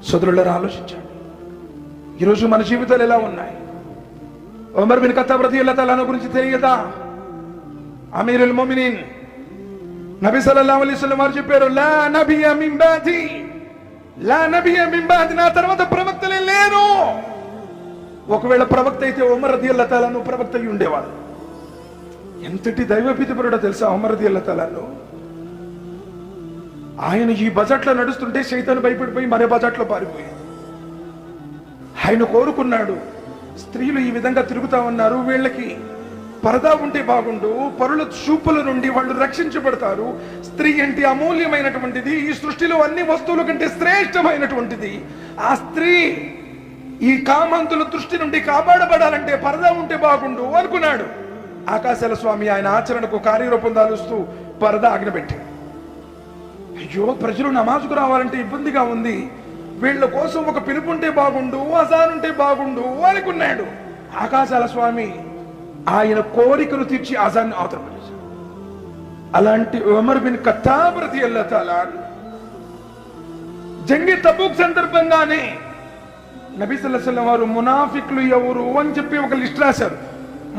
సోదరులారా, ఆలోచించండి, ఈరోజు మన జీవితాలు ఎలా ఉన్నాయి? ఉమర్ బిన్ ఖత్తాబ్ రదియల్లాహు తఆలా అన్హు గురించి తెలియదా? అమీరుల్ ముమినీన్ నబీ సల్లల్లాహు అలైహి వసల్లం వారు చెప్పారు, లా నబియ్య మిన్ బాది, లా నబియ్య మిన్ బాది, నా తర్వాత ప్రవక్తలే లేరు. ఒకవేళ ప్రవక్త అయితే ఉమర్ రదియల్లాహు తఆలా అన్హు ప్రవక్త అయి ఉండేవాడు. ఎంతటి దైవభీతిపరుడో తెలుసా ఉమర్ రదియల్లాహు తఆలా అన్హు? ఆయన ఈ బజాట్లో నడుస్తుంటే శైతాను భయపడిపోయి మరే బజాట్లో పారిపోయింది. ఆయన కోరుకున్నాడు, స్త్రీలు ఈ విధంగా తిరుగుతా ఉన్నారు, వీళ్ళకి పరదా ఉంటే బాగుండు, పరుల చూపుల నుండి వాళ్ళు రక్షించబడతారు. స్త్రీ అంటే అమూల్యమైనటువంటిది, ఈ సృష్టిలో అన్ని వస్తువుల కంటే శ్రేష్టమైనటువంటిది. ఆ స్త్రీ ఈ కామంతుల దృష్టి నుండి కాపాడబడాలంటే పరదా ఉంటే బాగుండు అనుకున్నాడు. ఆకాశాల స్వామి ఆయన ఆచరణకు కార్యరూపం దాలుస్తూ పరదా ఆజ్ఞపెట్టాడు. అయ్యో, ప్రజలు నమాజుకు రావాలంటే ఇబ్బందిగా ఉంది, వీళ్ళ కోసం ఒక పిలుపు ఉంటే బాగుండు, అజాన్ ఉంటే బాగుండు అనుకున్నాడు. ఆకాశాల స్వామి ఆయన కోరికను తీర్చి అజాన్ని అవతరపరిచాడు. అలాంటి ఉమర్ బిన్ ఖత్తాబ్ రదియల్లాహు తఆలా జంగి తబూక్ సందర్భంగానే నబీ సల్లల్లాహు అలైహి వసల్లం వారు మునాఫిక్లు ఎవరు అని చెప్పి ఒక లిస్ట్ రాశారు.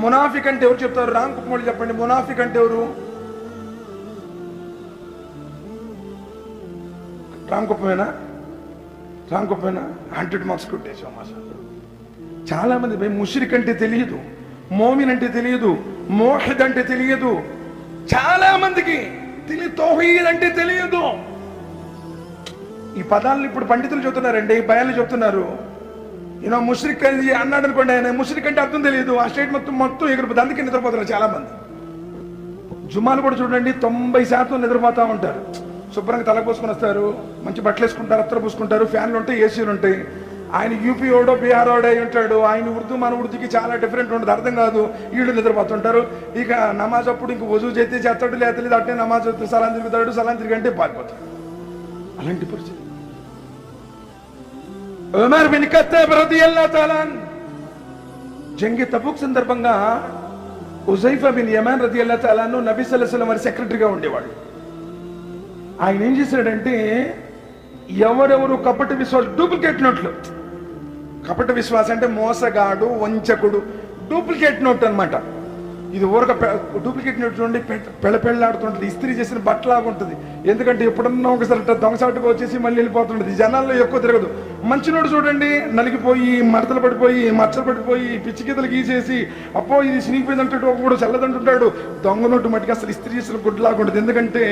మునాఫిక్ అంటే ఎవరు చెప్తారు? రాంకుమార్ చెప్పండి. మునాఫిక్ అంటే ఎవరు? రాంకుప్పమేనా? 100 మార్క్స్ కొట్టేసాం. చాలా మంది ముష్రిక్ అంటే తెలియదు, మోమిన్ అంటే తెలియదు, మోహిద్ అంటే తెలియదు, చాలా మందికి తౌహీద్ అంటే తెలియదు. ఈ పదాలను ఇప్పుడు పండితులు చెబుతున్నారండి, బయాన్లు చెప్తున్నారు. ఈయన ముష్రిక్ అని అన్నాడు అనుకోండి, ఆయన ముష్రిక్ అంటే అర్థం తెలియదు, ఆ స్టేట్ మొత్తం ఎగిరిపోతుంది. అందుకే నిద్రపోతున్నారు చాలా మంది. జుమాలు కూడా చూడండి, 90% నిద్రపోతా ఉంటారు. శుభ్రంగా తలపోసుకొని వస్తారు, మంచి బట్టలు వేసుకుంటారు, అత్తరు పూసుకుంటారు, ఫ్యాన్లు ఉంటాయి, ఏసీలు ఉంటాయి. ఆయన యూపీ ఓడో బీహార్ ఓడో అయి ఉంటాడు. ఆయన ఉర్దూ మన ఉర్దూకి చాలా డిఫరెంట్ ఉంటుంది, అర్థం కాదు. వీళ్ళు నిద్రపోతుంటారు. ఇక నమాజ్ అప్పుడు ఇంక వజూ చేస్తే చేస్తాడు, లేదు అట్టే నమాజ్ సలాం తిరుగుతాడు, సలాం తిరిగంటే పారిపోతాడు. అలాంటి పరిస్థితి. ఉమర్ బిన్ ఖత్తాబ్ రదియల్లాహు తఆలా జంగి తబూక్ సందర్భంగా హుజైఫా బిన్ యమాన్ రదియల్లాహు తఆలా నబీ సల్లల్లాహు అలైహి వసల్లం వారి సెక్రటరీగా ఉండేవాడు. ఆయన ఏం చేశాడంటే, ఎవరెవరు కపట విశ్వాసం, డూప్లికేట్ నోట్లు, కపట విశ్వాసం అంటే మోసగాడు, వంచకుడు, డూప్లికేట్ నోట్ అనమాట. ఇది ఊరక డూప్లికేట్ నోట్ నుండి పెళ్ళపెళ్ళాడుతుంటుంది, ఇస్త్రీ చేసిన బట్టలాగా ఉంటుంది. ఎందుకంటే ఎప్పుడన్నా ఒకసారి దొంగసాటుగా వచ్చేసి మళ్ళీ వెళ్ళిపోతుంటుంది. జనాల్లో ఎక్కువ తిరగదు. మంచి నోటు చూడండి, నలిగిపోయి మడతలు పడిపోయి మచ్చలు పడిపోయి పిచ్చి గీతలు గీసేసి అప్పో ఇది చినిగిపోయింది అంటాడు, ఒకడు చల్లదంటుంటాడు. దొంగ నోటు మట్టికి అసలు ఇస్త్రీ చేసిన గుడ్లాగా ఉంటుంది. ఎందుకంటే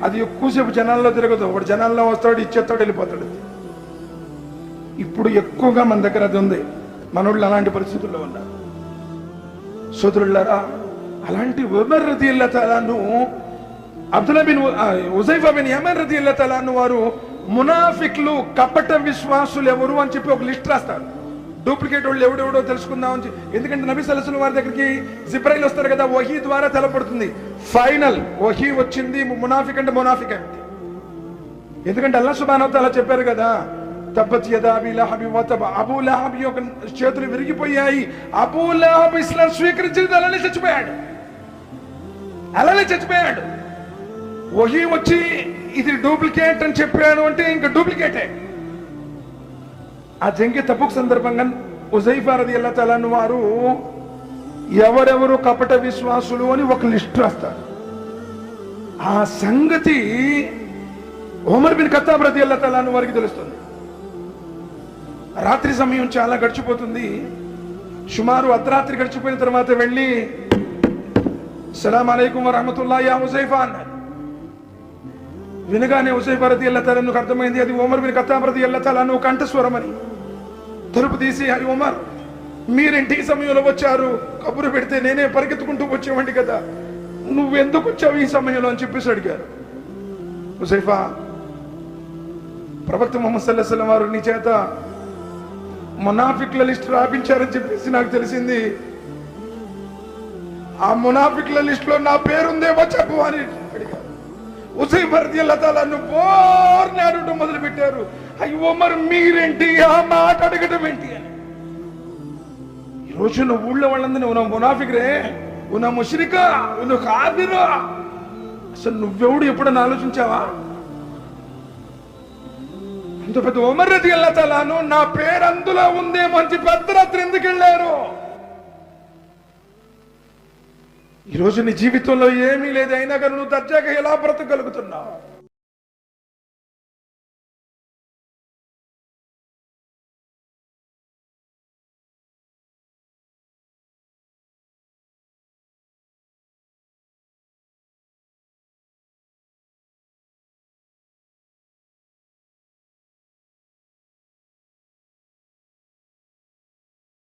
అది ఎక్కువసేపు జనాల్లో తిరగదు. ఒకడు జనాల్లో వస్తాడు, ఇచ్చేస్తాడు, వెళ్ళిపోతాడు. ఇప్పుడు ఎక్కువగా మన దగ్గర అది ఉంది. మనోళ్ళు అలాంటి పరిస్థితుల్లో ఉన్నారు. సోదరులారా, అలాంటి ఉమర్ రదియల్లాహు తఆలా అన్హు, Abdullah bin Huzaifa bin Yaman రదియల్లాహు తఆలా అన్హు వారు మునాఫిక్లు, కపట విశ్వాసులు ఎవరు అని చెప్పి ఒక లిస్ట్ రాస్తారు. డూప్లికేట్ వాళ్ళు ఎవడెవడో తెలుసుకుందాం అని. ఎందుకంటే నబీ సల్లల్లాహు అలైహి వసల్లం వారి దగ్గరికి జిబ్రాయిల్ వస్తారు కదా, వహీ ద్వారా తెలపడుతుంది. ఫైనల్ వహీ వచ్చింది, మునాఫిక్ అంటే మునాఫిక్ అంటే. ఎందుకంటే అల్లాహ్ సుబ్హానహు వ తఆలా చెప్పారు కదా, తబ్బత్ యదా అబీ లహబ్ వ తబ. అబూ లహబ్ యొక్క చేతులు విరిగిపోయాయి. అబూ లహబ్ ఇస్లాం స్వీకరించింది, అలానే చచ్చిపోయాడు. వహీ వచ్చి ఇది డూప్లికేట్ అని చెప్పాడు అంటే ఇంకా డూప్లికేటే. ఆ జంగి తబూక్ సందర్భంగా హుజైఫా రదియల్లాహు తఆలా అన్హు వారు ఎవరెవరు కపట విశ్వాసులు అని ఒక లిస్ట్ రాస్తారు. ఆ సంగతి ఉమర్ బిన్ ఖత్తాబ్ రదియల్లాహు తఆలా అన్హు వారికి తెలుస్తుంది. రాత్రి సమయం చాలా గడిచిపోతుంది. సుమారు అర్ధరాత్రి గడిచిపోయిన తర్వాత వెళ్ళి సలాం అలైకుం వరహమతుల్లాహి యా హుజైఫా అన్నారు. వినగానే హుజైఫా రదియల్లాహు తఆలా అన్హుకు అర్థమైంది అది ఉమర్ బిన్ ఖత్తాబ్ రదియల్లాహు తఆలా అన్హు కంఠస్వరం అని. తలుపు తీసి, అయ్యి ఉమర్, మీరేంటి ఈ సమయంలో వచ్చారు? కబురు పెడితే నేనే పరిగెత్తుకుంటూ వచ్చేవాడిని కదా, నువ్వెందుకు వచ్చావు ఈ సమయంలో అని చెప్పేసి అడిగారు. హుజైఫా, ప్రవక్త ముహమ్మద్ సల్లల్లాహు అలైహి వసల్లం వారు నీ చేత మునాఫిక్ల లిస్ట్ రాపించారని చెప్పేసి నాకు తెలిసింది. ఆ మునాఫిక్ల లిస్ట్ లో నా పేరుందేమో చెప్పు అని అడిగారు. హుజైఫా రదియల్లాహు తఆలా అన్హు బోర్ని అడగడం మొదలు పెట్టారు. అయ్యో ఉమర్, మీరేంటి ఆ మాట అడగడం ఏంటి అని. ఈరోజు నువ్వు ఊళ్ళో వాళ్ళందరినీ నువ్వు మునాఫిక్రే, నువ్వు ముష్రికా, నువ్వు కాదిరా, అసలు నువ్వెవడు ఎప్పుడన్నా ఆలోచించావా? అంత పెద్ద ఉమర్ రదియల్లాహు తఆలాను నా పేరు అందులో ఉందే మంచి పెద్ద రాత్రి ఎందుకు వెళ్ళారు? ఈరోజు నీ జీవితంలో ఏమీ లేదు, అయినా కానీ నువ్వు దర్జాగా ఎలా బ్రతకగలుగుతున్నావు?